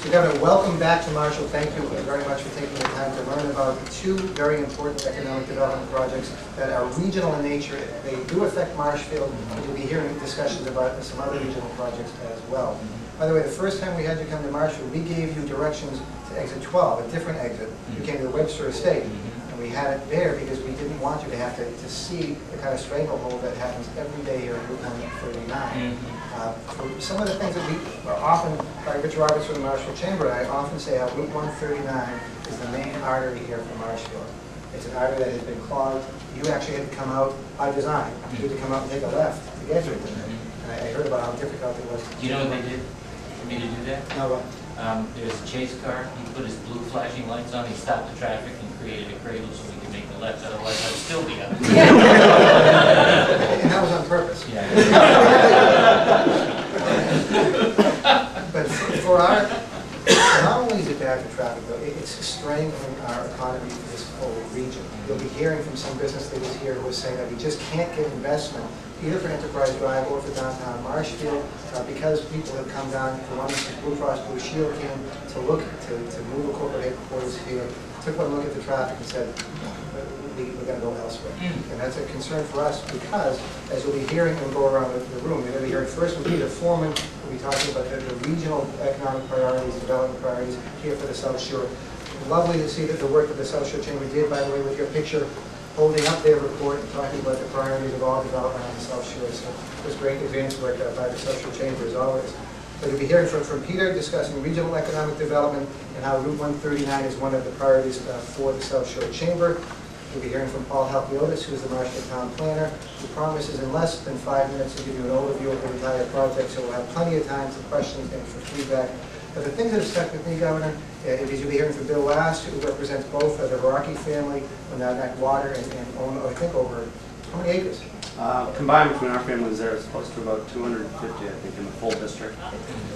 So Governor, welcome back to Marshfield. Thank you very much for taking the time to learn about two very important economic development projects that are regional in nature. They do affect Marshfield, and you'll be hearing discussions about some other regional projects as well. By the way, the first time we had you come to Marshfield, we gave you directions to exit 12, a different exit. You came to the Webster Estate, and we had it there because we didn't want you to have to see the kind of stranglehold that happens every day here at Route 139. For some of the things that we are often, by Rich Roberts from the Marshfield Chamber, I often say how Route 139 is the main artery here for Marshfield. It's an artery that has been clogged. You actually had to come out by design. You had to come out and take a left to get to it. And I heard about how difficult it was. Do you know what they did for me to do that? No, what? There's a chase car. He put his blue flashing lights on. He stopped the traffic and created a cradle so we could make the left. Otherwise, I'd still be out. And that was on purpose. Yeah. But for our, not only is it bad for traffic, though, it's strangling our economy for this whole region. You'll be hearing from some business leaders here who are saying that we just can't get investment, either for Enterprise Drive or for downtown Marshfield, because people have come down, for one instance, Blue Cross Blue Shield came to look to move a corporate headquarters here, took one look at the traffic and said, we're going to go elsewhere. And that's a concern for us because, as you'll be hearing and go around the room, you're going to be hearing first from Peter Foreman, who'll be talking about the regional economic priorities, development priorities here for the South Shore. Lovely to see that the work that the South Shore Chamber did, by the way, with your picture holding up their report and talking about the priorities of all development on the South Shore. So it was great advance work by the South Shore Chamber as always. But you'll be hearing from Peter discussing regional economic development and how Route 139 is one of the priorities for the South Shore Chamber. You'll be hearing from Paul Halkiotis, who's the Marshfield Town Planner, who promises in less than 5 minutes to give you an overview of the entire project, so we'll have plenty of time for questions and for feedback. But the things that have stuck with me, Governor, is you'll be hearing from Bill Last, who represents both the Veraki family on that water and own, I think, over how many acres? Combined between our families there, it's close to about 250, I think, in the full district.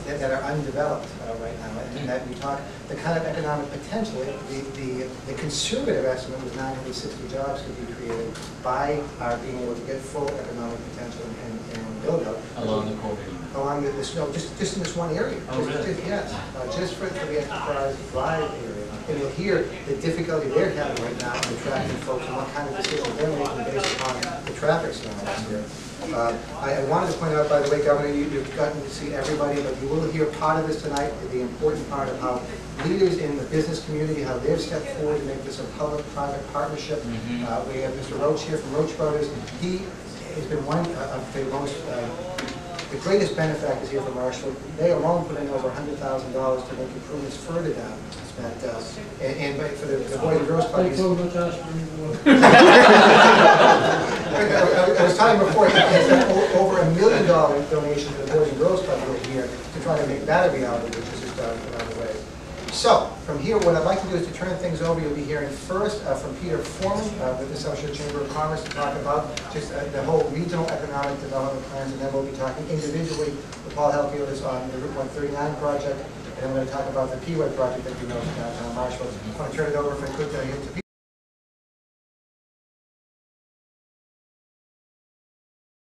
That are undeveloped right now, and that we talk, the kind of economic potential, the conservative estimate was 960 jobs could be created by our being able to get full economic potential and build up. Along the corridor. Along this, no, just in this one area. Oh, really? Yes, just for the Enterprise Drive area. And you'll hear the difficulty they're having right now in attracting folks and what kind of decisions they're making based upon the traffic scenarios here. I wanted to point out, by the way, Governor, you've gotten to see everybody, but you will hear part of this tonight, the important part of how leaders in the business community, how they've stepped forward to make this a public-private partnership. We have Mr. Roach here from Roach Brothers. He has been one of the most the greatest benefactors here from Marshfield. They alone put in over $100,000 to make improvements further down. And for the Boys and Girls Club, I was telling before, it's over $1 million donation to the Boys and Girls Club here to try to make that a reality, which is just another way. So, from here, what I'd like to do is to turn things over. You'll be hearing first from Peter Foreman with the South Shore Chamber of Commerce to talk about just the whole regional economic development plans, and then we'll be talking individually with Paul Halkiotis on the Route 139 project, and then we're going to talk about the P-Web project that you know from downtown Marshfield. I want to turn it over, if I could, to Peter.